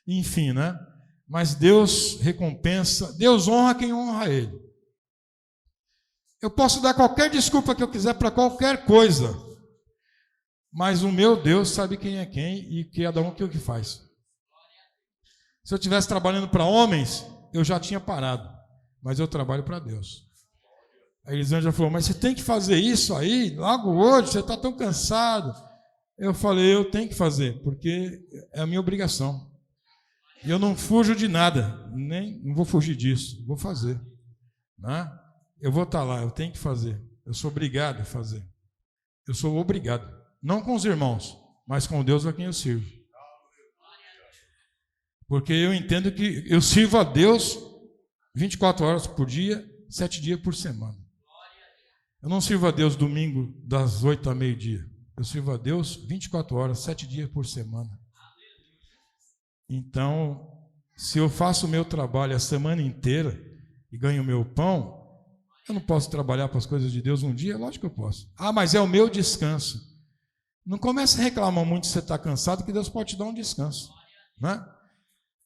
Enfim, né? Mas Deus recompensa, Deus honra quem honra Ele. Eu posso dar qualquer desculpa que eu quiser para qualquer coisa, mas o meu Deus sabe quem é quem e cada um o que faz. Se eu estivesse trabalhando para homens, eu já tinha parado, mas eu trabalho para Deus. A Elisângela falou, mas você tem que fazer isso aí, logo hoje, você está tão cansado. Eu falei, eu tenho que fazer, porque é a minha obrigação. E eu não fujo de nada, não vou fugir disso, vou fazer. Né? Eu vou estar lá, eu tenho que fazer. Eu sou obrigado a fazer. Eu sou obrigado. Não com os irmãos, mas com Deus a quem eu sirvo. Porque eu entendo que eu sirvo a Deus 24 horas por dia, 7 dias por semana. Eu não sirvo a Deus domingo das 8 a meio-dia. Eu sirvo a Deus 24 horas, 7 dias por semana. Então, se eu faço o meu trabalho a semana inteira e ganho o meu pão, eu não posso trabalhar para as coisas de Deus um dia? Lógico que eu posso. Ah, mas é o meu descanso. Não comece a reclamar muito se você está cansado, que Deus pode te dar um descanso. Né?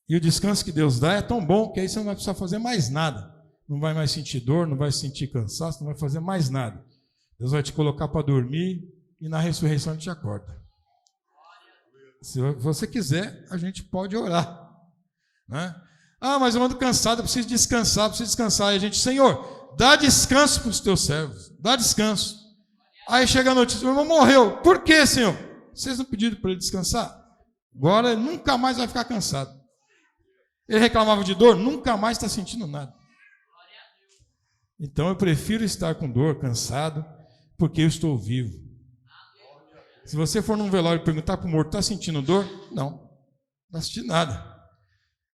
E o descanso que Deus dá é tão bom que aí você não vai precisar fazer mais nada. Não vai mais sentir dor, não vai sentir cansaço, não vai fazer mais nada. Deus vai te colocar para dormir e na ressurreição Ele te acorda. Se você quiser, a gente pode orar. Né? Ah, mas eu ando cansado, eu preciso descansar. E a gente, Senhor, dá descanso para os teus servos, dá descanso. Aí chega a notícia, o irmão morreu. Por quê, Senhor? Vocês não pediram para ele descansar? Agora ele nunca mais vai ficar cansado. Ele reclamava de dor, nunca mais está sentindo nada. Então eu prefiro estar com dor, cansado, porque eu estou vivo. Se você for num velório e perguntar para o morto, está sentindo dor? Não está sentindo nada.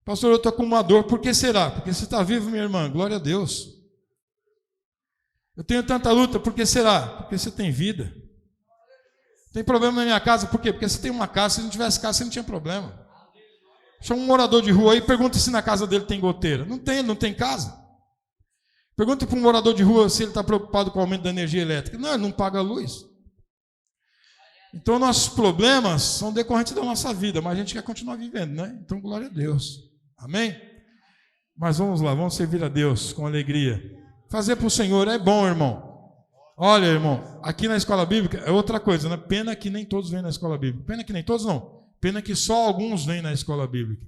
Pastor, eu estou com uma dor, por que será? Porque você está vivo, minha irmã, glória a Deus. Eu tenho tanta luta, por que será? Porque você tem vida. Tem problema na minha casa, por quê? Porque você tem uma casa, se não tivesse casa, você não tinha problema. Chama um morador de rua aí e pergunta se na casa dele tem goteira. Não tem, ele não tem casa. Pergunta para um morador de rua se ele está preocupado com o aumento da energia elétrica. Não, ele não paga a luz. Então, nossos problemas são decorrentes da nossa vida, mas a gente quer continuar vivendo, né? Então, glória a Deus. Amém? Mas vamos lá, vamos servir a Deus com alegria. Fazer para o Senhor é bom, irmão. Olha, irmão, aqui na escola bíblica é outra coisa, né? Pena que nem todos vêm na escola bíblica. Pena que nem todos não. Pena que só alguns vêm na escola bíblica.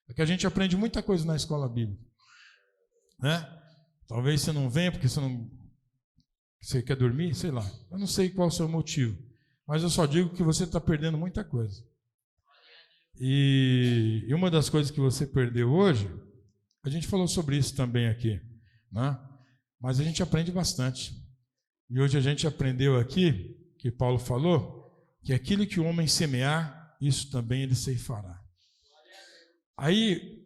Porque a gente aprende muita coisa na escola bíblica. Né? Talvez você não venha porque você quer dormir, sei lá. Eu não sei qual é o seu motivo. Mas eu só digo que você está perdendo muita coisa. E uma das coisas que você perdeu hoje, a gente falou sobre isso também aqui, né? Mas a gente aprende bastante. E hoje a gente aprendeu aqui, que Paulo falou, que aquilo que o homem semear, isso também ele ceifará. Aí,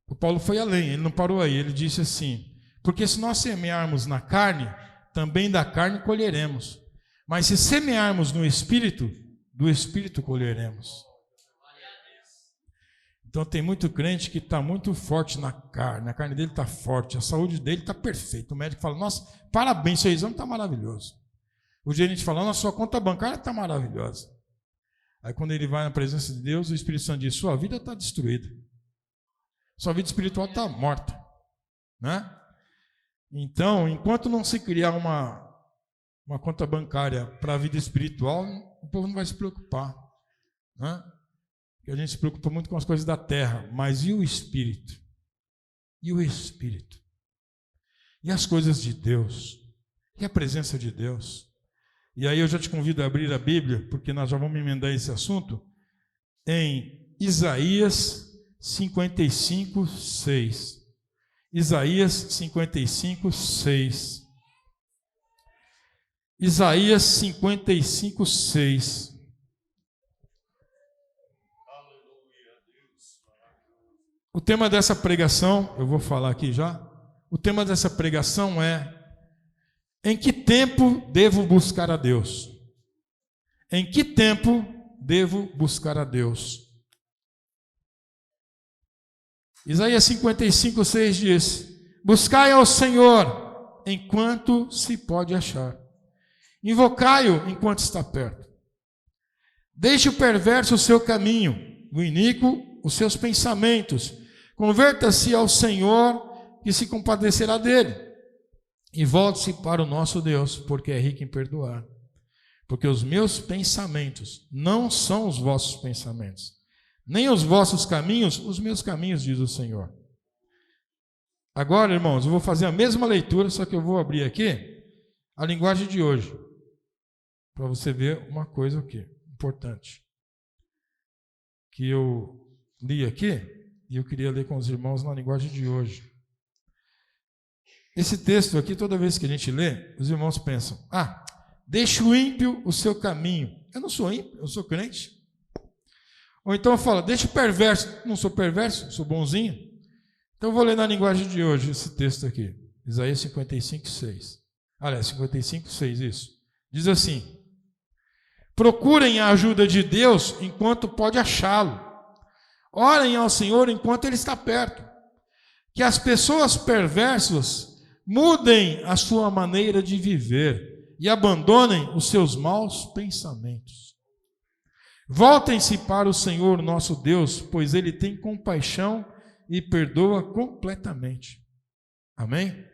o Paulo foi além, ele não parou aí, ele disse assim, porque se nós semearmos na carne, também da carne colheremos. Mas se semearmos no Espírito, do Espírito colheremos. Então tem muito crente que está muito forte na carne, a carne dele está forte, a saúde dele está perfeita. O médico fala, nossa, parabéns, seu exame está maravilhoso. O gerente fala, nossa, sua conta bancária está maravilhosa. Aí quando ele vai na presença de Deus, o Espírito Santo diz, sua vida está destruída. Sua vida espiritual está morta. Né? Então, enquanto não se criar uma conta bancária para a vida espiritual, o povo não vai se preocupar. Né? Porque a gente se preocupa muito com as coisas da terra, mas e o Espírito? E o Espírito? E as coisas de Deus? E a presença de Deus? E aí eu já te convido a abrir a Bíblia, porque nós já vamos emendar esse assunto, em Isaías 55, 6. Isaías 55, 6. Isaías 55, 6. O tema dessa pregação, eu vou falar aqui já. O tema dessa pregação é: em que tempo devo buscar a Deus? Em que tempo devo buscar a Deus? Isaías 55, 6 diz: buscai ao Senhor enquanto se pode achar. Invocai-o enquanto está perto. Deixe o perverso o seu caminho, o iníquo os seus pensamentos. Converta-se ao Senhor, que se compadecerá dele. E volte-se para o nosso Deus, porque é rico em perdoar. Porque os meus pensamentos não são os vossos pensamentos, nem os vossos caminhos, os meus caminhos, diz o Senhor. Agora, irmãos, eu vou fazer a mesma leitura, só que eu vou abrir aqui a linguagem de hoje, para você ver uma coisa aqui, importante, que eu li aqui, e eu queria ler com os irmãos na linguagem de hoje. Esse texto aqui, toda vez que a gente lê, os irmãos pensam, deixa o ímpio o seu caminho. Eu não sou ímpio, eu sou crente. Ou então fala, deixa o perverso. Não sou perverso, sou bonzinho. Então eu vou ler na linguagem de hoje esse texto aqui. Isaías 55:6. Aliás, 55:6, isso. Diz assim: procurem a ajuda de Deus enquanto pode achá-lo. Orem ao Senhor enquanto Ele está perto. Que as pessoas perversas mudem a sua maneira de viver e abandonem os seus maus pensamentos. Voltem-se para o Senhor nosso Deus, pois Ele tem compaixão e perdoa completamente. Amém?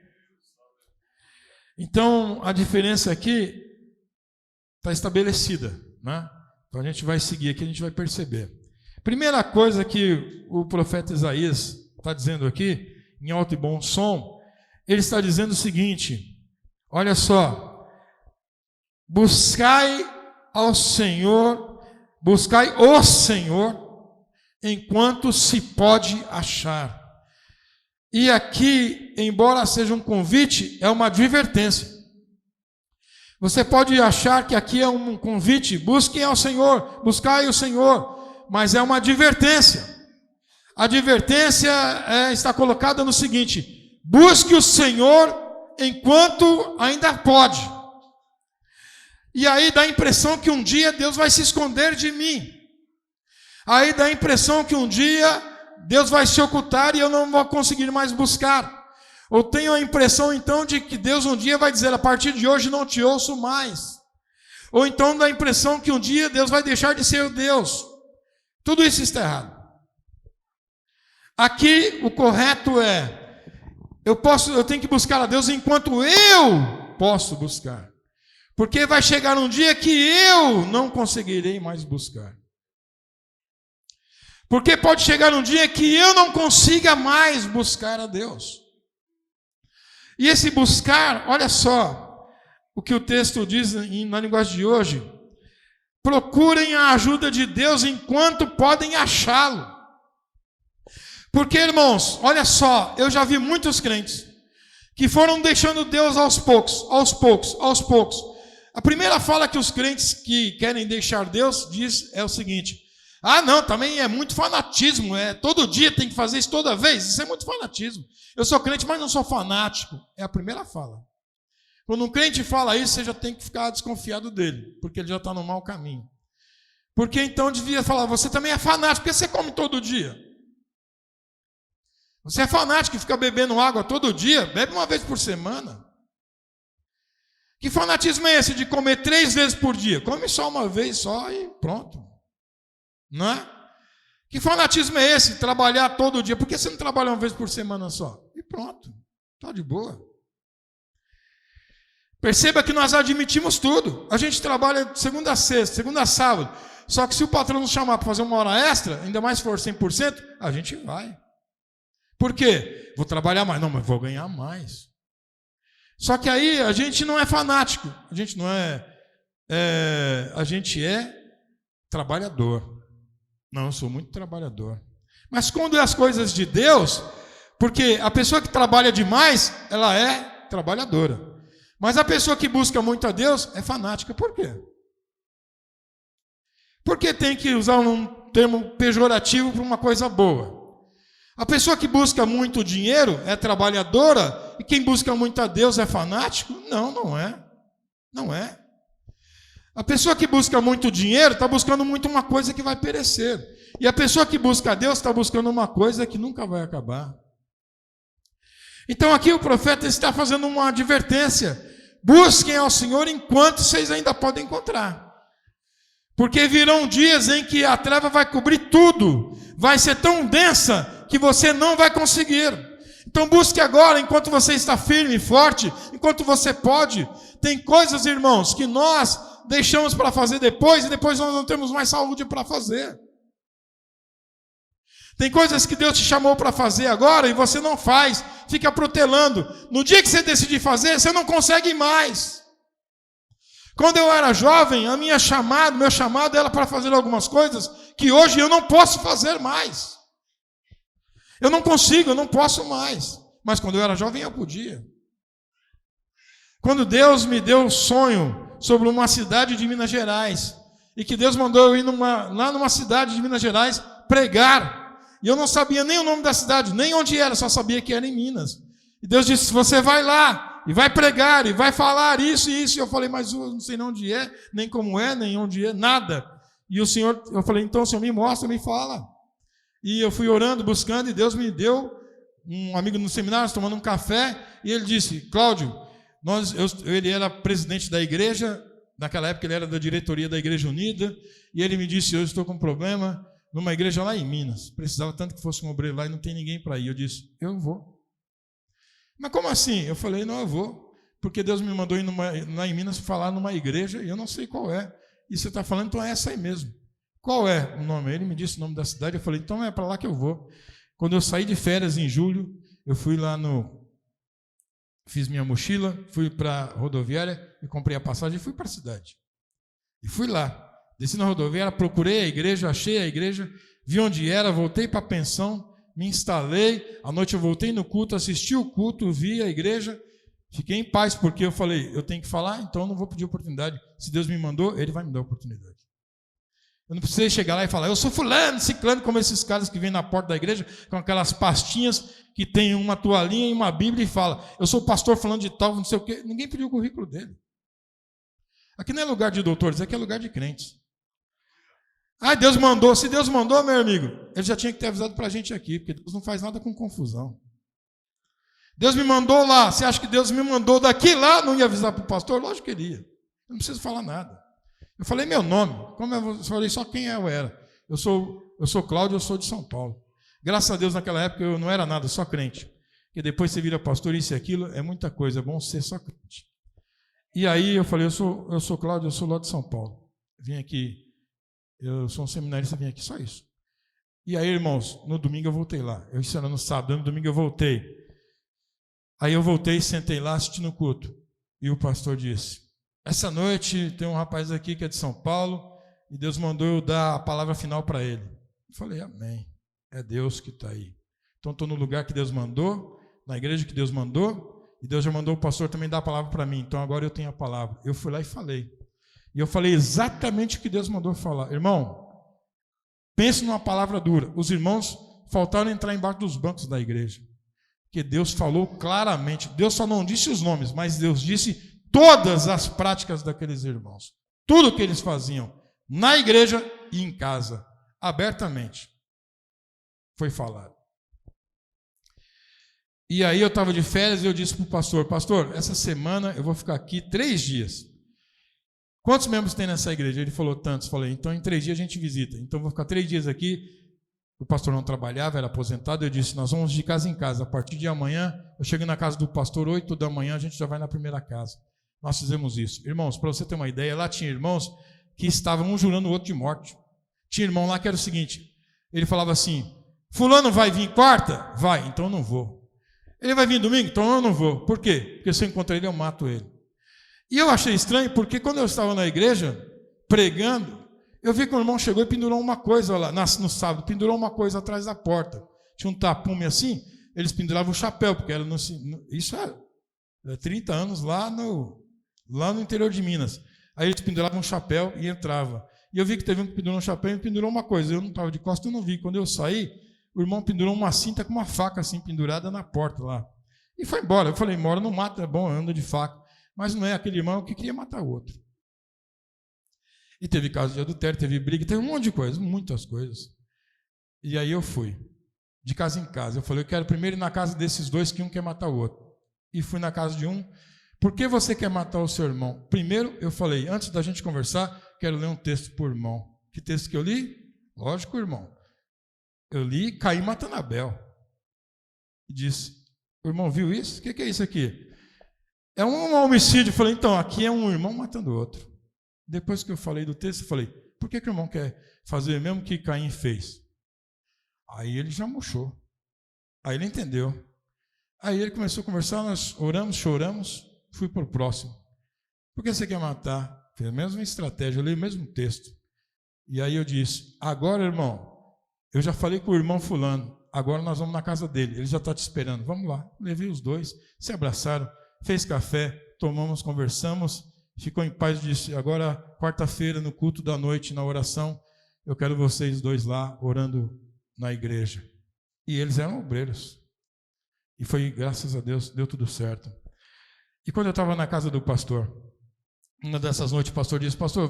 Então, a diferença aqui está estabelecida, né? Então, a gente vai seguir aqui, a gente vai perceber. Primeira coisa que o profeta Isaías está dizendo aqui, em alto e bom som, ele está dizendo o seguinte, olha só, buscai o Senhor enquanto se pode achar. E aqui, embora seja um convite, é uma advertência. Você pode achar que aqui é um convite, busquem ao Senhor, buscai o Senhor, mas é uma advertência. A advertência está colocada no seguinte: busque o Senhor enquanto ainda pode. E aí dá a impressão que um dia Deus vai se esconder de mim. Aí dá a impressão que um dia Deus vai se ocultar e eu não vou conseguir mais buscar. Ou tenho a impressão então de que Deus um dia vai dizer, a partir de hoje não te ouço mais. Ou então dá a impressão que um dia Deus vai deixar de ser o Deus. Tudo isso está errado. Aqui o correto é, eu tenho que buscar a Deus enquanto eu posso buscar. Porque vai chegar um dia que eu não conseguirei mais buscar. Porque pode chegar um dia que eu não consiga mais buscar a Deus. E esse buscar, olha só o que o texto diz na linguagem de hoje. Procurem a ajuda de Deus enquanto podem achá-lo. Porque, irmãos, olha só, eu já vi muitos crentes que foram deixando Deus aos poucos. A primeira fala que os crentes que querem deixar Deus diz é o seguinte: não, também é muito fanatismo, todo dia tem que fazer isso toda vez, isso é muito fanatismo. Eu sou crente, mas não sou fanático. É a primeira fala. Quando um crente fala isso, você já tem que ficar desconfiado dele, porque ele já está no mau caminho. Porque então devia falar, você também é fanático, porque você come todo dia. Você é fanático e fica bebendo água todo dia, bebe uma vez por semana. Que fanatismo é esse de comer 3 vezes por dia? Come só uma vez só e pronto. Não é? Que fanatismo é esse? Trabalhar todo dia. Por que você não trabalha uma vez por semana só? E pronto. Está de boa. Perceba que nós admitimos tudo. A gente trabalha de segunda a sexta, segunda a sábado. Só que se o patrão nos chamar para fazer uma hora extra, ainda mais se for 100%, a gente vai. Por quê? Vou trabalhar mais. Não, mas vou ganhar mais. Só que aí a gente não é fanático. A gente não a gente é trabalhador. Não, eu sou muito trabalhador. Mas quando é as coisas de Deus, porque a pessoa que trabalha demais, ela é trabalhadora. Mas a pessoa que busca muito a Deus é fanática. Por quê? Porque tem que usar um termo pejorativo para uma coisa boa. A pessoa que busca muito dinheiro é trabalhadora, e quem busca muito a Deus é fanático? Não, não é. Não é. A pessoa que busca muito dinheiro está buscando muito uma coisa que vai perecer. E a pessoa que busca a Deus está buscando uma coisa que nunca vai acabar. Então aqui o profeta está fazendo uma advertência. Busquem ao Senhor enquanto vocês ainda podem encontrar. Porque virão dias em que a treva vai cobrir tudo. Vai ser tão densa que você não vai conseguir. Então busque agora, enquanto você está firme e forte, enquanto você pode. Tem coisas, irmãos, que nós deixamos para fazer depois, e depois nós não temos mais saúde para fazer. Tem coisas que Deus te chamou para fazer agora e você não faz, fica protelando. No dia que você decidir fazer, você não consegue mais. Quando eu era jovem, meu chamado era para fazer algumas coisas que hoje eu não posso fazer mais. Eu não consigo, eu não posso mais. Mas quando eu era jovem, eu podia. Quando Deus me deu o sonho sobre uma cidade de Minas Gerais, e que Deus mandou eu ir lá numa cidade de Minas Gerais pregar, e eu não sabia nem o nome da cidade, nem onde era, só sabia que era em Minas. E Deus disse, você vai lá, e vai pregar, e vai falar isso e isso. E eu falei, mas eu não sei nem onde é, nem como é, nem onde é, nada. E o Senhor, eu falei, então o Senhor me mostra, me fala. E eu fui orando, buscando, e Deus me deu um amigo no seminário, tomando um café, e ele disse, Cláudio, ele era presidente da igreja, naquela época ele era da diretoria da Igreja Unida, e ele me disse, eu estou com um problema numa igreja lá em Minas, precisava tanto que fosse um obreiro lá e não tem ninguém para ir. Eu disse, eu vou. Mas como assim? Eu falei, não, eu vou, porque Deus me mandou ir lá em Minas falar numa igreja, e eu não sei qual é, e você está falando, então é essa aí mesmo. Qual é o nome? Ele me disse o nome da cidade, eu falei, então é para lá que eu vou. Quando eu saí de férias em julho, eu fui lá fiz minha mochila, fui para a rodoviária, e comprei a passagem e fui para a cidade. E fui lá, desci na rodoviária, procurei a igreja, achei a igreja, vi onde era, voltei para a pensão, me instalei, à noite eu voltei no culto, assisti o culto, vi a igreja, fiquei em paz, porque eu falei, eu tenho que falar, então eu não vou pedir oportunidade. Se Deus me mandou, Ele vai me dar oportunidade. Eu não precisei chegar lá e falar, eu sou fulano, ciclano, como esses caras que vêm na porta da igreja, com aquelas pastinhas que tem uma toalhinha e uma Bíblia e fala, eu sou pastor falando de tal, não sei o quê. Ninguém pediu o currículo dele. Aqui não é lugar de doutores, aqui é lugar de crentes. Ah, Deus mandou. Se Deus mandou, meu amigo, Ele já tinha que ter avisado para a gente aqui, porque Deus não faz nada com confusão. Deus me mandou lá, você acha que Deus me mandou daqui lá, não ia avisar para o pastor? Lógico que ele ia. Eu não preciso falar nada. Eu falei meu nome, como eu falei só quem eu era. Eu sou Cláudio, eu sou de São Paulo. Graças a Deus naquela época eu não era nada, só crente. Porque depois você vira pastor, isso e aquilo, é muita coisa, é bom ser só crente. E aí eu falei, eu sou Cláudio, eu sou lá de São Paulo. Vim aqui, eu sou um seminarista, vim aqui, só isso. E aí, irmãos, no domingo eu voltei lá. Eu ensinando no sábado, no domingo eu voltei. Aí eu voltei, sentei lá assistindo o culto. E o pastor disse, essa noite tem um rapaz aqui que é de São Paulo e Deus mandou eu dar a palavra final para ele. Eu falei, amém. É Deus que está aí. Então estou no lugar que Deus mandou, na igreja que Deus mandou, e Deus já mandou o pastor também dar a palavra para mim. Então agora eu tenho a palavra. Eu fui lá e falei. E eu falei exatamente o que Deus mandou falar. Irmão, pense numa palavra dura. Os irmãos faltaram entrar embaixo dos bancos da igreja. Porque Deus falou claramente. Deus só não disse os nomes, mas Deus disse todas as práticas daqueles irmãos. Tudo o que eles faziam na igreja e em casa, abertamente, foi falado. E aí eu estava de férias e eu disse para o pastor, pastor, essa semana eu vou ficar aqui 3 dias. Quantos membros tem nessa igreja? Ele falou tantos. Falei, então em 3 dias a gente visita. Então eu vou ficar 3 dias aqui. O pastor não trabalhava, era aposentado. Eu disse, nós vamos de casa em casa. A partir de amanhã, eu chego na casa do pastor 8 da manhã, a gente já vai na primeira casa. Nós fizemos isso. Irmãos, para você ter uma ideia, lá tinha irmãos que estavam um jurando o outro de morte. Tinha irmão lá que era o seguinte, ele falava assim, fulano vai vir quarta? Vai, então eu não vou. Ele vai vir domingo? Então eu não vou. Por quê? Porque se eu encontrar ele, eu mato ele. E eu achei estranho, porque quando eu estava na igreja, pregando, eu vi que o irmão chegou e pendurou uma coisa lá, no sábado, pendurou uma coisa atrás da porta. Tinha um tapume assim, eles penduravam o chapéu, porque era isso era 30 anos lá no interior de Minas. Aí eles penduravam um chapéu e entravam. E eu vi que teve um que pendurou um chapéu e pendurou uma coisa. Eu não estava de costas, eu não vi. Quando eu saí, o irmão pendurou uma cinta com uma faca assim pendurada na porta lá. E foi embora. Eu falei, mora, não mata, é bom, anda de faca. Mas não é aquele irmão que queria matar o outro. E teve caso de adultério, teve briga, teve um monte de coisas, muitas coisas. E aí eu fui, de casa em casa. Eu falei, eu quero primeiro ir na casa desses dois, que um quer matar o outro. E fui na casa de um. Por que você quer matar o seu irmão? Primeiro, eu falei, antes da gente conversar, quero ler um texto por irmão. Que texto que eu li? Lógico, irmão. Eu li Caim matando Abel. E disse, o irmão viu isso? O que é isso aqui? É um homicídio. Eu falei, então, aqui é um irmão matando o outro. Depois que eu falei do texto, eu falei, por que o irmão quer fazer o mesmo que Caim fez? Aí ele já murchou. Aí ele entendeu. Aí ele começou a conversar, nós oramos, choramos, fui para o próximo. Por que você quer matar? Fez a mesma estratégia, eu li o mesmo texto. E aí eu disse, agora, irmão, eu já falei com o irmão fulano, agora nós vamos na casa dele, ele já está te esperando, vamos lá. Levei os dois, se abraçaram, fez café, tomamos, conversamos, ficou em paz, disse, agora, quarta-feira, no culto da noite, na oração, eu quero vocês dois lá, orando na igreja. E eles eram obreiros. E foi, graças a Deus, deu tudo certo. E quando eu estava na casa do pastor, uma dessas noites o pastor disse, pastor,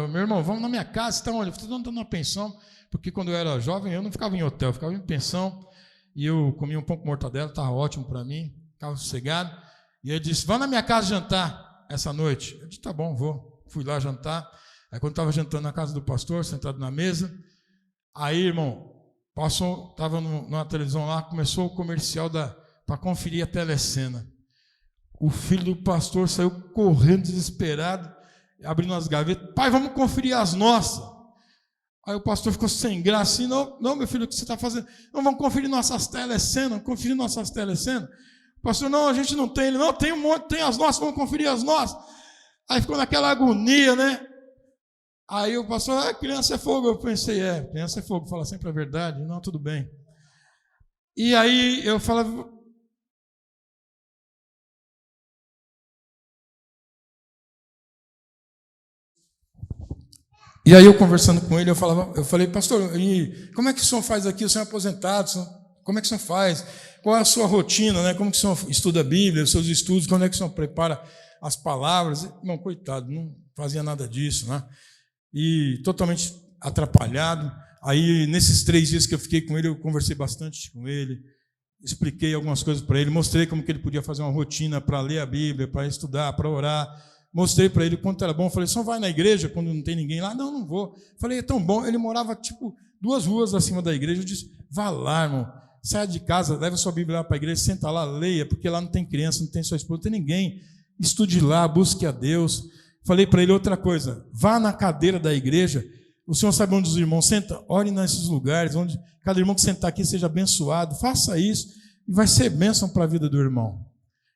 meu irmão, vamos na minha casa, então, olha, estou dando uma pensão, porque quando eu era jovem, eu não ficava em hotel, eu ficava em pensão, e eu comia um pão com mortadela, estava ótimo para mim, ficava sossegado, e ele disse, vá na minha casa jantar essa noite. Eu disse, tá bom, vou. Fui lá jantar, aí quando estava jantando na casa do pastor, sentado na mesa, aí, irmão, estava na televisão lá, começou o comercial para conferir a telecena. O filho do pastor saiu correndo, desesperado, abrindo as gavetas. Pai, vamos conferir as nossas. Aí o pastor ficou sem graça, assim, não, meu filho, o que você está fazendo? Não, vamos conferir nossas telecenas, O pastor, não, a gente não tem. Ele, não, tem um monte, tem as nossas, vamos conferir as nossas. Aí ficou naquela agonia, né? Aí o pastor, criança é fogo. Eu pensei, criança é fogo, fala sempre a verdade. Não, tudo bem. E aí eu falava... E aí eu conversando com ele, eu falei, pastor, e como é que o senhor faz aqui? O senhor é aposentado, como é que o senhor faz? Qual é a sua rotina, né? Como que o senhor estuda a Bíblia, os seus estudos, quando é que o senhor prepara as palavras? Não, coitado, não fazia nada disso, né? E totalmente atrapalhado. Aí, nesses 3 dias que eu fiquei com ele, eu conversei bastante com ele, expliquei algumas coisas para ele, mostrei como que ele podia fazer uma rotina para ler a Bíblia, para estudar, para orar. Mostrei para ele quanto era bom. Falei, só vai na igreja quando não tem ninguém lá? Não vou. Falei, é tão bom. Ele morava, 2 ruas acima da igreja. Eu disse, vá lá, irmão. Saia de casa, leva sua Bíblia lá para a igreja, senta lá, leia, porque lá não tem criança, não tem sua esposa, não tem ninguém. Estude lá, busque a Deus. Falei para ele outra coisa, vá na cadeira da igreja. O senhor sabe onde os irmãos sentam? Ore nesses lugares, onde cada irmão que sentar aqui seja abençoado. Faça isso e vai ser bênção para a vida do irmão.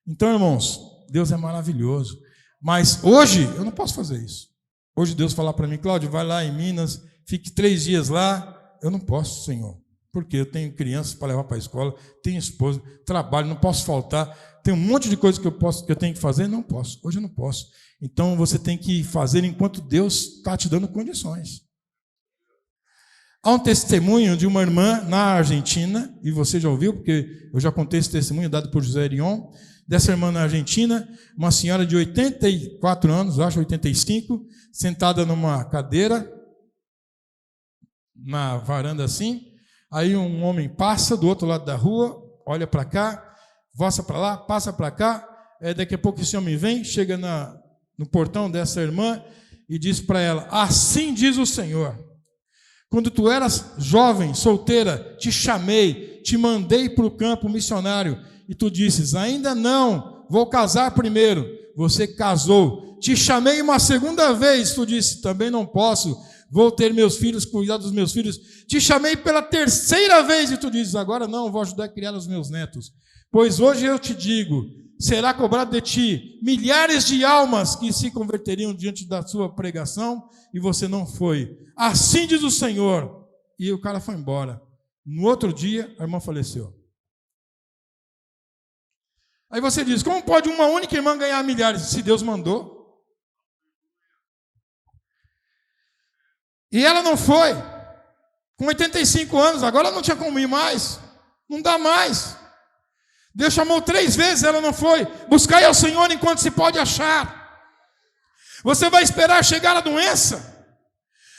Então, irmãos, Deus é maravilhoso. Mas hoje eu não posso fazer isso. Hoje Deus falar para mim, Cláudio, vai lá em Minas, fique 3 dias lá. Eu não posso, Senhor, porque eu tenho crianças para levar para a escola, tenho esposa, trabalho, não posso faltar. Tem um monte de coisa que eu tenho que fazer, não posso. Hoje eu não posso. Então você tem que fazer enquanto Deus está te dando condições. Há um testemunho de uma irmã na Argentina, e você já ouviu, porque eu já contei esse testemunho dado por José Erion, dessa irmã na Argentina, uma senhora de 84 anos, acho 85, sentada numa cadeira, na varanda assim, aí um homem passa do outro lado da rua, olha para cá, passa para lá, passa para cá, daqui a pouco esse homem vem, chega no portão dessa irmã e diz para ela, assim diz o Senhor, quando tu eras jovem, solteira, te chamei, te mandei para o campo missionário, e tu disses, ainda não, vou casar primeiro. Você casou. Te chamei uma segunda vez, tu disse, também não posso, vou ter meus filhos, cuidar dos meus filhos. Te chamei pela 3ª vez, e tu dizes, agora não, vou ajudar a criar os meus netos. Pois hoje eu te digo, será cobrado de ti milhares de almas que se converteriam diante da sua pregação, e você não foi. Assim diz o Senhor. E o cara foi embora. No outro dia, a irmã faleceu. Aí você diz, como pode uma única irmã ganhar milhares? Se Deus mandou. E ela não foi. Com 85 anos, agora não tinha como ir mais. Não dá mais. Deus chamou 3 vezes, ela não foi. Buscai ao Senhor enquanto se pode achar. Você vai esperar chegar a doença?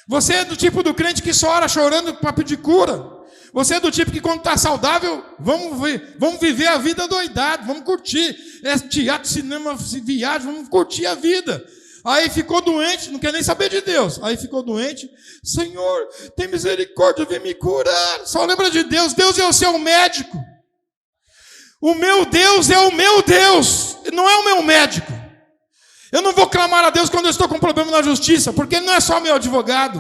Você é do tipo do crente que só ora chorando para pedir cura? Você é do tipo que quando está saudável, vamos viver a vida doidado, vamos curtir. Teatro, cinema, viagem, vamos curtir a vida. Aí ficou doente, não quer nem saber de Deus. Aí ficou doente. Senhor, tem misericórdia, vem me curar. Só lembra de Deus. Deus é o seu médico. O meu Deus é o meu Deus, não é o meu médico. Eu não vou clamar a Deus quando eu estou com problema na justiça, porque Ele não é só o meu advogado.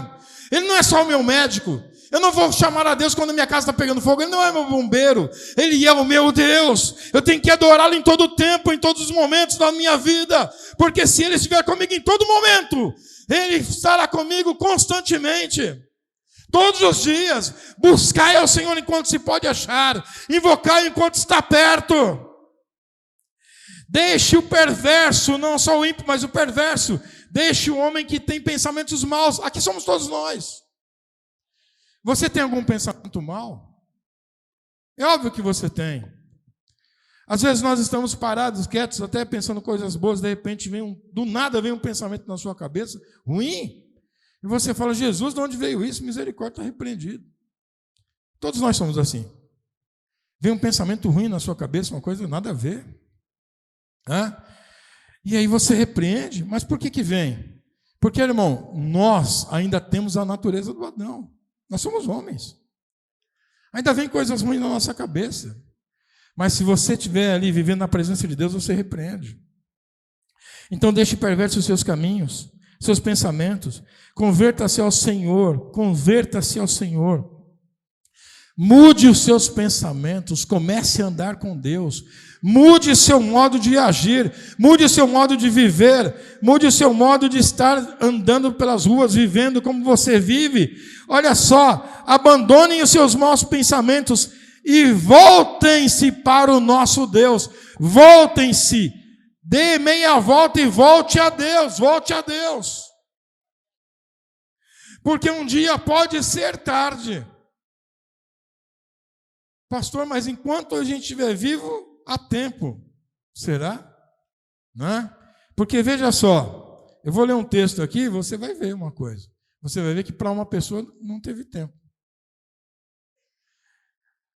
Ele não é só o meu médico. Eu não vou chamar a Deus quando minha casa está pegando fogo. Ele não é meu bombeiro. Ele é o meu Deus. Eu tenho que adorá-lo em todo o tempo, em todos os momentos da minha vida. Porque se Ele estiver comigo em todo momento, Ele estará comigo constantemente. Todos os dias. Buscai ao Senhor enquanto se pode achar. Invocai enquanto está perto. Deixe o perverso, não só o ímpio, mas o perverso. Deixe o homem que tem pensamentos maus. Aqui somos todos nós. Você tem algum pensamento mau? É óbvio que você tem. Às vezes nós estamos parados, quietos, até pensando coisas boas, de repente do nada vem um pensamento na sua cabeça, ruim, e você fala, Jesus, de onde veio isso? Misericórdia, está repreendido. Todos nós somos assim. Vem um pensamento ruim na sua cabeça, uma coisa nada a ver. E aí você repreende, mas por que vem? Porque, irmão, nós ainda temos a natureza do Adão. Nós somos homens. Ainda vem coisas ruins na nossa cabeça. Mas se você estiver ali vivendo na presença de Deus, você repreende. Então deixe perversos os seus caminhos, seus pensamentos. Converta-se ao Senhor. Converta-se ao Senhor. Mude os seus pensamentos. Comece a andar com Deus. Mude o seu modo de agir. Mude o seu modo de viver. Mude o seu modo de estar andando pelas ruas, vivendo como você vive. Olha só, abandonem os seus maus pensamentos e voltem-se para o nosso Deus. Voltem-se. Dê meia volta e volte a Deus. Volte a Deus. Porque um dia pode ser tarde. Pastor, mas enquanto a gente estiver vivo, há tempo. Será? Não é? Porque veja só, eu vou ler um texto aqui, você vai ver uma coisa. Você vai ver que para uma pessoa não teve tempo.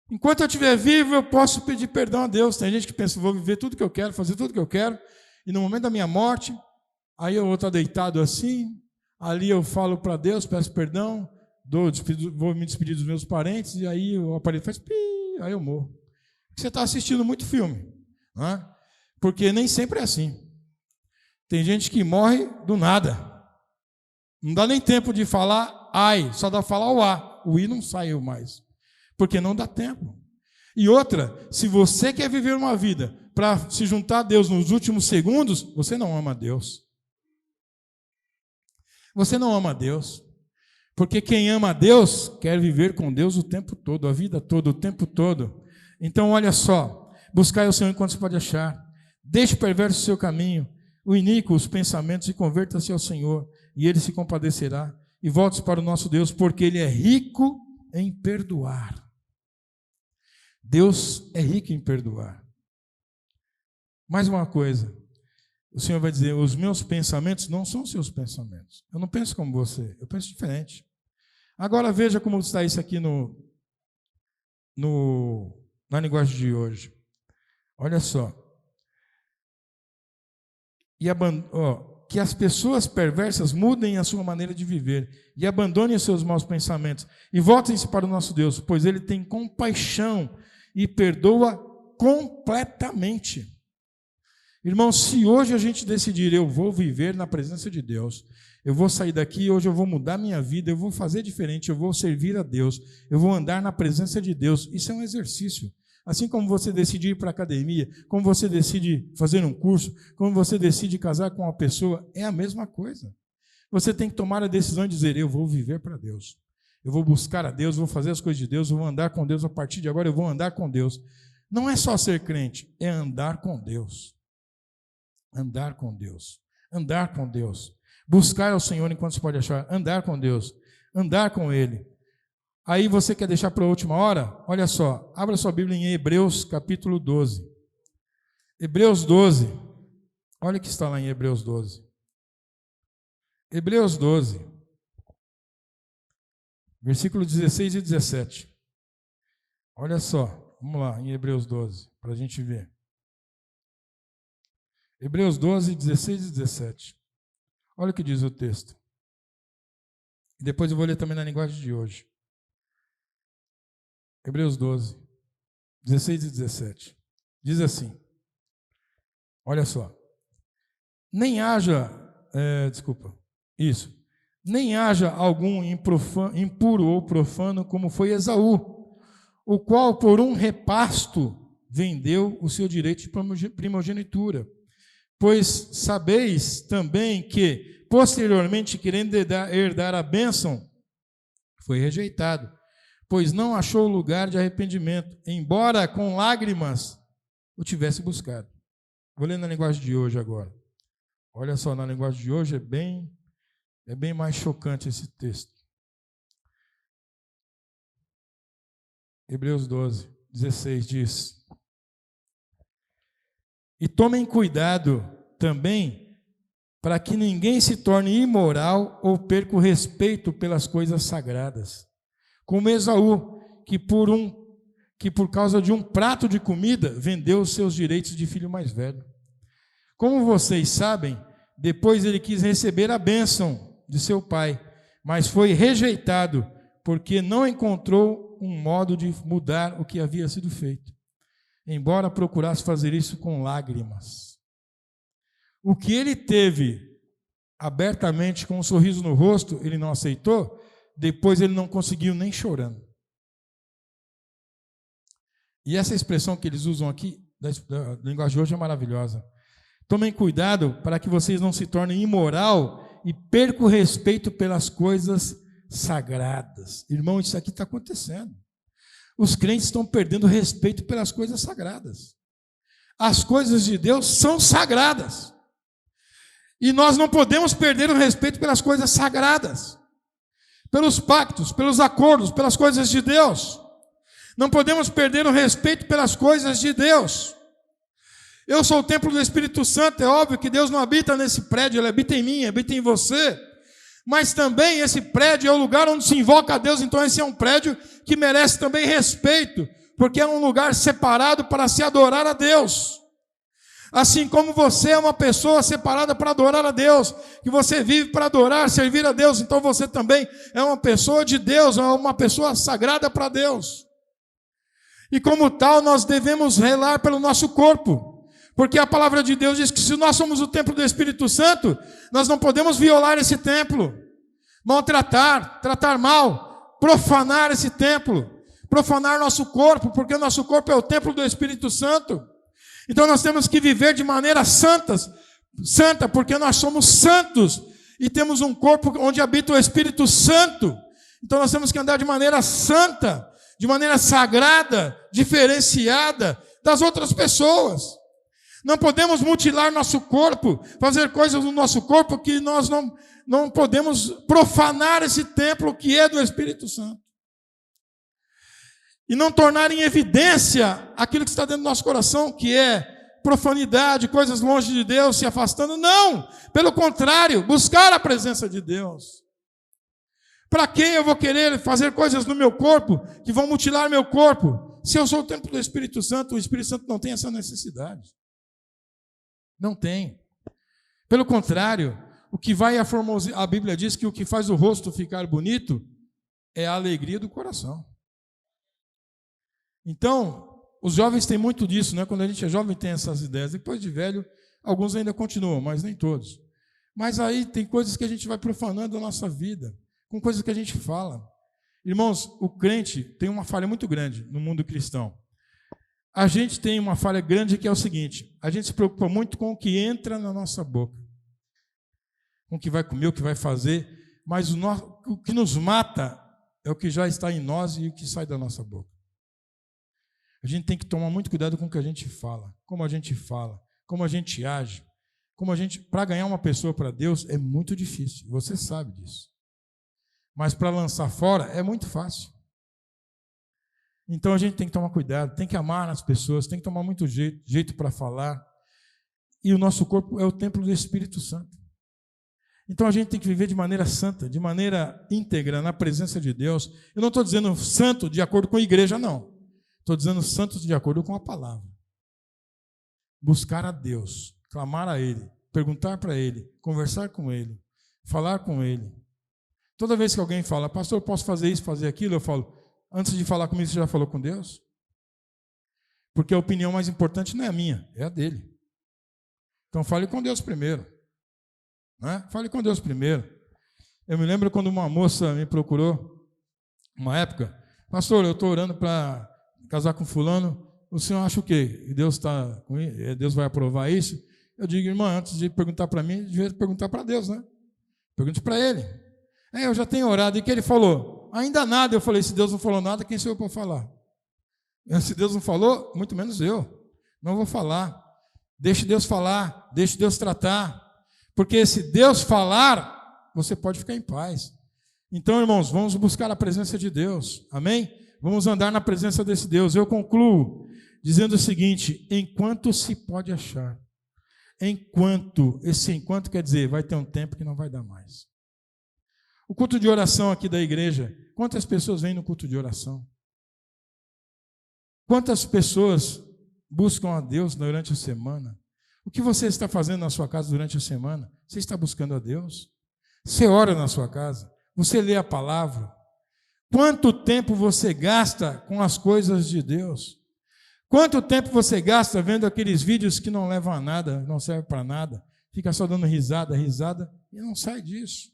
Enquanto eu estiver vivo, eu posso pedir perdão a Deus. Tem gente que pensa, vou viver tudo que eu quero, fazer tudo que eu quero, e no momento da minha morte, aí eu vou estar deitado assim, ali eu falo para Deus, peço perdão, vou me despedir dos meus parentes, e aí o aparelho faz pi, aí eu morro. Você está assistindo muito filme, não é? Porque nem sempre é assim. Tem gente que morre do nada. Não dá nem tempo de falar ai, só dá para falar o a. O i não saiu mais. Porque não dá tempo. E outra, se você quer viver uma vida para se juntar a Deus nos últimos segundos, você não ama a Deus. Você não ama a Deus. Porque quem ama a Deus quer viver com Deus o tempo todo, a vida toda, o tempo todo. Então, olha só, buscai o Senhor enquanto se pode achar. Deixe o perverso o seu caminho, o iníquo os pensamentos, e converta-se ao Senhor, e Ele se compadecerá. E volte para o nosso Deus, porque Ele é rico em perdoar. Deus é rico em perdoar. Mais uma coisa, o Senhor vai dizer, os meus pensamentos não são seus pensamentos. Eu não penso como você, eu penso diferente. Agora veja como está isso aqui na linguagem de hoje. Olha só. Que as pessoas perversas mudem a sua maneira de viver e abandonem os seus maus pensamentos e voltem-se para o nosso Deus, pois Ele tem compaixão e perdoa completamente. Irmão, se hoje a gente decidir, eu vou viver na presença de Deus, eu vou sair daqui, hoje eu vou mudar minha vida, eu vou fazer diferente, eu vou servir a Deus, eu vou andar na presença de Deus, isso é um exercício. Assim como você decide ir para a academia, como você decide fazer um curso, como você decide casar com uma pessoa, é a mesma coisa. Você tem que tomar a decisão de dizer, eu vou viver para Deus. Eu vou buscar a Deus, vou fazer as coisas de Deus, eu vou andar com Deus, a partir de agora eu vou andar com Deus. Não é só ser crente, é andar com Deus. Andar com Deus. Andar com Deus. Buscar ao Senhor enquanto se pode achar. Andar com Deus. Andar com Ele. Aí você quer deixar para a última hora? Olha só, abra sua Bíblia em Hebreus capítulo 12. Hebreus 12. Olha o que está lá em Hebreus 12. Hebreus 12. Versículo 16 e 17. Olha só, vamos lá, em Hebreus 12, para a gente ver. Hebreus 12, 16 e 17. Olha o que diz o texto. E depois eu vou ler também na linguagem de hoje. Hebreus 12, 16 e 17. Diz assim, olha só. Nem haja algum impuro ou profano como foi Esaú, o qual por um repasto vendeu o seu direito de primogenitura. Pois sabeis também que, posteriormente, querendo herdar a bênção, foi rejeitado, pois não achou lugar de arrependimento, embora com lágrimas o tivesse buscado. Vou ler na linguagem de hoje agora. Olha só, na linguagem de hoje é bem mais chocante esse texto. Hebreus 12, 16 diz: E tomem cuidado também para que ninguém se torne imoral ou perca o respeito pelas coisas sagradas, como Esaú, que por causa de um prato de comida vendeu os seus direitos de filho mais velho. Como vocês sabem, depois ele quis receber a bênção de seu pai, mas foi rejeitado, porque não encontrou um modo de mudar o que havia sido feito, embora procurasse fazer isso com lágrimas. O que ele teve abertamente, com um sorriso no rosto, ele não aceitou, depois ele não conseguiu nem chorando. E essa expressão que eles usam aqui, da linguagem de hoje, é maravilhosa. Tomem cuidado para que vocês não se tornem imoral e percam o respeito pelas coisas sagradas. Irmão, isso aqui está acontecendo. Os crentes estão perdendo respeito pelas coisas sagradas. As coisas de Deus são sagradas. E nós não podemos perder o respeito pelas coisas sagradas, pelos pactos, pelos acordos, pelas coisas de Deus. Não podemos perder o respeito pelas coisas de Deus. Eu sou o templo do Espírito Santo, é óbvio que Deus não habita nesse prédio, Ele habita em mim, habita em você. Mas também esse prédio é o lugar onde se invoca a Deus, então esse é um prédio que merece também respeito, porque é um lugar separado para se adorar a Deus. Assim como você é uma pessoa separada para adorar a Deus, que você vive para adorar, servir a Deus, então você também é uma pessoa de Deus, é uma pessoa sagrada para Deus. E como tal, nós devemos zelar pelo nosso corpo. Porque a palavra de Deus diz que se nós somos o templo do Espírito Santo, nós não podemos violar esse templo, maltratar, tratar mal, profanar esse templo, profanar nosso corpo, porque o nosso corpo é o templo do Espírito Santo. Então nós temos que viver de maneira santa, porque nós somos santos e temos um corpo onde habita o Espírito Santo. Então nós temos que andar de maneira santa, de maneira sagrada, diferenciada das outras pessoas. Não podemos mutilar nosso corpo, fazer coisas no nosso corpo que nós não podemos profanar esse templo que é do Espírito Santo. E não tornar em evidência aquilo que está dentro do nosso coração, que é profanidade, coisas longe de Deus, se afastando. Não, pelo contrário, buscar a presença de Deus. Para quem eu vou querer fazer coisas no meu corpo que vão mutilar meu corpo? Se eu sou o templo do Espírito Santo, o Espírito Santo não tem essa necessidade. Não tem. Pelo contrário, o que vai a Bíblia diz que o que faz o rosto ficar bonito é a alegria do coração. Então, os jovens têm muito disso, né? Quando a gente é jovem tem essas ideias. Depois de velho, alguns ainda continuam, mas nem todos. Mas aí tem coisas que a gente vai profanando a nossa vida, com coisas que a gente fala. Irmãos, o crente tem uma falha muito grande no mundo cristão. A gente tem uma falha grande que é o seguinte: a gente se preocupa muito com o que entra na nossa boca, com o que vai comer, o que vai fazer, mas o que nos mata é o que já está em nós e o que sai da nossa boca. A gente tem que tomar muito cuidado com o que a gente fala, como a gente age, para ganhar uma pessoa para Deus é muito difícil, você sabe disso. Mas para lançar fora é muito fácil. Então a gente tem que tomar cuidado, tem que amar as pessoas, tem que tomar muito jeito para falar. E o nosso corpo é o templo do Espírito Santo. Então a gente tem que viver de maneira santa, de maneira íntegra, na presença de Deus. Eu não estou dizendo santo de acordo com a igreja, não. Estou dizendo santos de acordo com a palavra. Buscar a Deus, clamar a Ele, perguntar para Ele, conversar com Ele, falar com Ele. Toda vez que alguém fala, pastor, posso fazer isso, fazer aquilo, eu falo, antes de falar comigo, você já falou com Deus? Porque a opinião mais importante não é a minha, é a dele. Então fale com Deus primeiro. Né? Fale com Deus primeiro. Eu me lembro quando uma moça me procurou, uma época, pastor, eu estou orando para casar com fulano, o senhor acha o quê? Deus vai aprovar isso? Eu digo, irmã, antes de perguntar para mim, devia perguntar para Deus, né? Pergunte para Ele. Eu já tenho orado, e que Ele falou? Ainda nada. Eu falei, se Deus não falou nada, quem sou eu para falar? Se Deus não falou, muito menos eu. Não vou falar. Deixe Deus falar, deixe Deus tratar. Porque se Deus falar, você pode ficar em paz. Então, irmãos, vamos buscar a presença de Deus. Amém? Vamos andar na presença desse Deus. Eu concluo dizendo o seguinte, enquanto se pode achar. Esse enquanto quer dizer, vai ter um tempo que não vai dar mais. O culto de oração aqui da igreja, quantas pessoas vêm no culto de oração? Quantas pessoas buscam a Deus durante a semana? O que você está fazendo na sua casa durante a semana? Você está buscando a Deus? Você ora na sua casa? Você lê a palavra? Quanto tempo você gasta com as coisas de Deus? Quanto tempo você gasta vendo aqueles vídeos que não levam a nada, não servem para nada, fica só dando risada e não sai disso?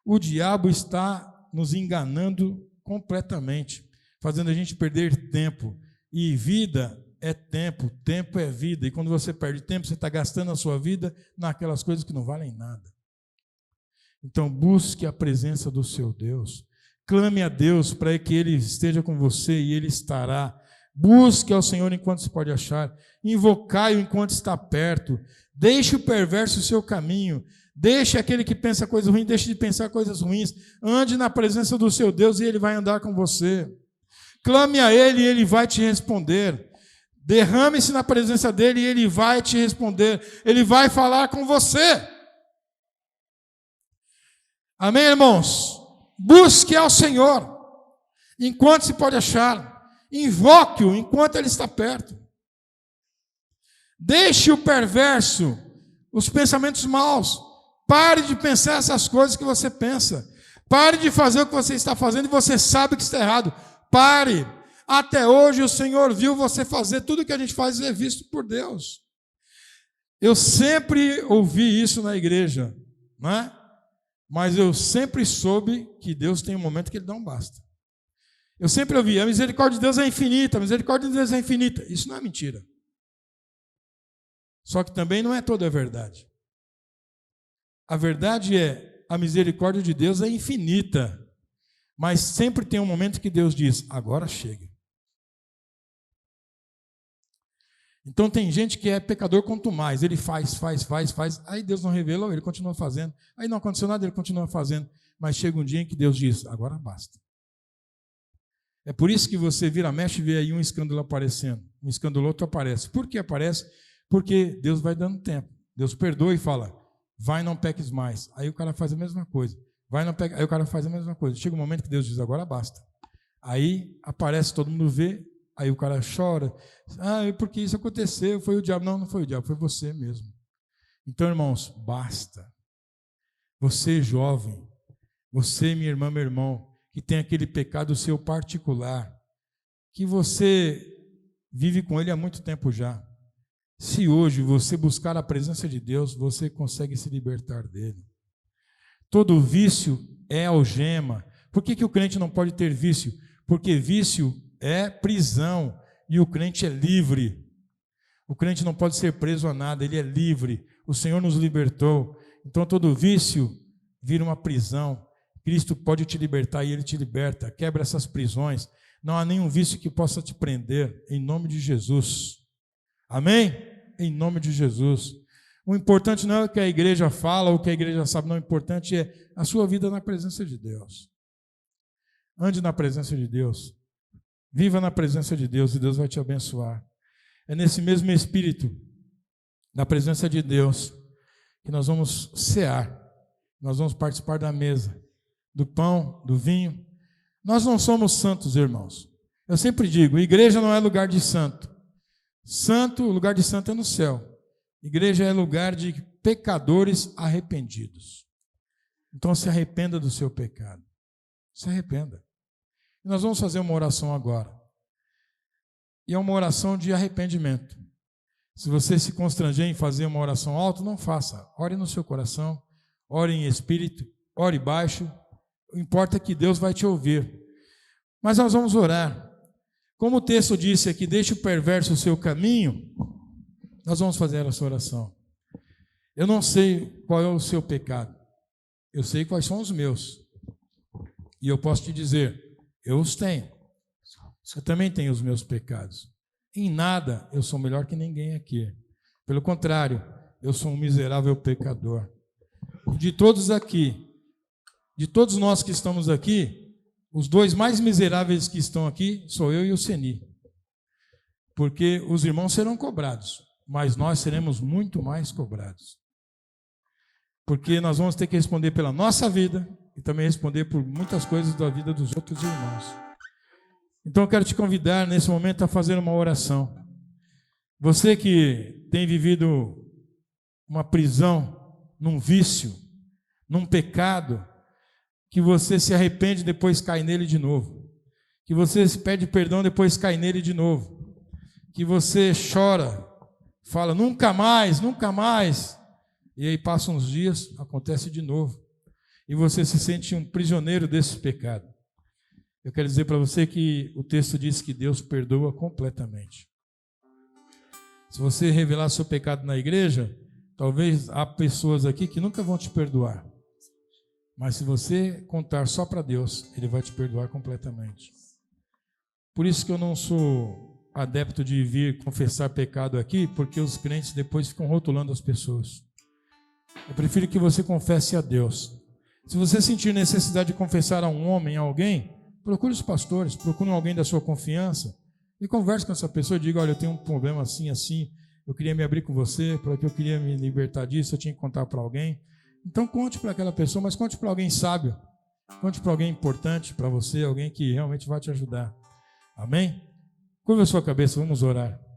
O diabo está nos enganando completamente, fazendo a gente perder tempo. E vida é tempo, tempo é vida. E quando você perde tempo, você está gastando a sua vida naquelas coisas que não valem nada. Então busque a presença do seu Deus. Clame a Deus para que Ele esteja com você e Ele estará. Busque ao Senhor enquanto se pode achar. Invocai-o enquanto está perto. Deixe o perverso o seu caminho. Deixe aquele que pensa coisas ruins, deixe de pensar coisas ruins. Ande na presença do seu Deus e Ele vai andar com você. Clame a Ele e Ele vai te responder. Derrame-se na presença dEle e Ele vai te responder. Ele vai falar com você. Amém, irmãos? Busque ao Senhor enquanto se pode achar. Invoque-o enquanto Ele está perto. Deixe o perverso, os pensamentos maus. Pare de pensar essas coisas que você pensa. Pare de fazer o que você está fazendo e você sabe que está errado. Pare. Até hoje o Senhor viu você fazer tudo o que a gente faz e é visto por Deus. Eu sempre ouvi isso na igreja, não é? Mas eu sempre soube que Deus tem um momento que Ele dá um basta. Eu sempre ouvi, a misericórdia de Deus é infinita, a misericórdia de Deus é infinita. Isso não é mentira. Só que também não é toda a verdade. A verdade é, a misericórdia de Deus é infinita, mas sempre tem um momento que Deus diz, agora chega. Então tem gente que é pecador quanto mais, ele faz, aí Deus não revelou, ele continua fazendo, aí não aconteceu nada, ele continua fazendo, mas chega um dia em que Deus diz, agora basta. É por isso que você vira, mexe e vê aí um escândalo aparecendo, um escândalo outro aparece. Por que aparece? Porque Deus vai dando tempo, Deus perdoa e fala, vai, não peques mais. Aí o cara faz a mesma coisa. Vai, não peques. Aí o cara faz a mesma coisa. Chega um momento que Deus diz, agora basta. Aí aparece, todo mundo vê, aí o cara chora. Porque isso aconteceu, foi o diabo. Não, não foi o diabo, foi você mesmo. Então, irmãos, basta. Você jovem, você, minha irmã, meu irmão, que tem aquele pecado seu particular, que você vive com ele há muito tempo já. Se hoje você buscar a presença de Deus, você consegue se libertar dele. Todo vício é algema. Por que o crente não pode ter vício? Porque vício é prisão e o crente é livre. O crente não pode ser preso a nada, ele é livre. O Senhor nos libertou. Então todo vício vira uma prisão. Cristo pode te libertar e Ele te liberta. Quebra essas prisões. Não há nenhum vício que possa te prender, em nome de Jesus. Amém? Em nome de Jesus. O importante não é o que a igreja fala, ou o que a igreja sabe, não. O importante é a sua vida na presença de Deus. Ande na presença de Deus. Viva na presença de Deus e Deus vai te abençoar. É nesse mesmo espírito, da presença de Deus, que nós vamos cear. Nós vamos participar da mesa, do pão, do vinho. Nós não somos santos, irmãos. Eu sempre digo, igreja não é lugar de santo. O lugar de santo é no céu. Igreja é lugar de pecadores arrependidos. Então se arrependa do seu pecado. Se arrependa. E nós vamos fazer uma oração agora. E é uma oração de arrependimento. Se você se constranger em fazer uma oração alta, não faça. Ore no seu coração, ore em espírito, ore baixo. O importa é que Deus vai te ouvir. Mas nós vamos orar. Como o texto disse aqui, deixe o perverso o seu caminho, nós vamos fazer essa oração. Eu não sei qual é o seu pecado. Eu sei quais são os meus. E eu posso te dizer, eu os tenho. Eu também tenho os meus pecados. Em nada eu sou melhor que ninguém aqui. Pelo contrário, eu sou um miserável pecador. De todos aqui, de todos nós que estamos aqui, os dois mais miseráveis que estão aqui sou eu e o Seni. Porque os irmãos serão cobrados, mas nós seremos muito mais cobrados. Porque nós vamos ter que responder pela nossa vida e também responder por muitas coisas da vida dos outros irmãos. Então eu quero te convidar nesse momento a fazer uma oração. Você que tem vivido uma prisão, num vício, num pecado, que você se arrepende e depois cai nele de novo. Que você se pede perdão e depois cai nele de novo. Que você chora, fala nunca mais, nunca mais. E aí passam uns dias, acontece de novo. E você se sente um prisioneiro desse pecado. Eu quero dizer para você que o texto diz que Deus perdoa completamente. Se você revelar seu pecado na igreja, talvez há pessoas aqui que nunca vão te perdoar. Mas se você contar só para Deus, Ele vai te perdoar completamente. Por isso que eu não sou adepto de vir confessar pecado aqui, porque os crentes depois ficam rotulando as pessoas. Eu prefiro que você confesse a Deus. Se você sentir necessidade de confessar a um homem, a alguém, procure os pastores, procure alguém da sua confiança e converse com essa pessoa e diga, olha, eu tenho um problema assim, assim, eu queria me abrir com você, porque eu queria me libertar disso, eu tinha que contar para alguém. Então conte para aquela pessoa, mas conte para alguém sábio, conte para alguém importante para você, alguém que realmente vai te ajudar. Amém? Curva a sua cabeça, vamos orar.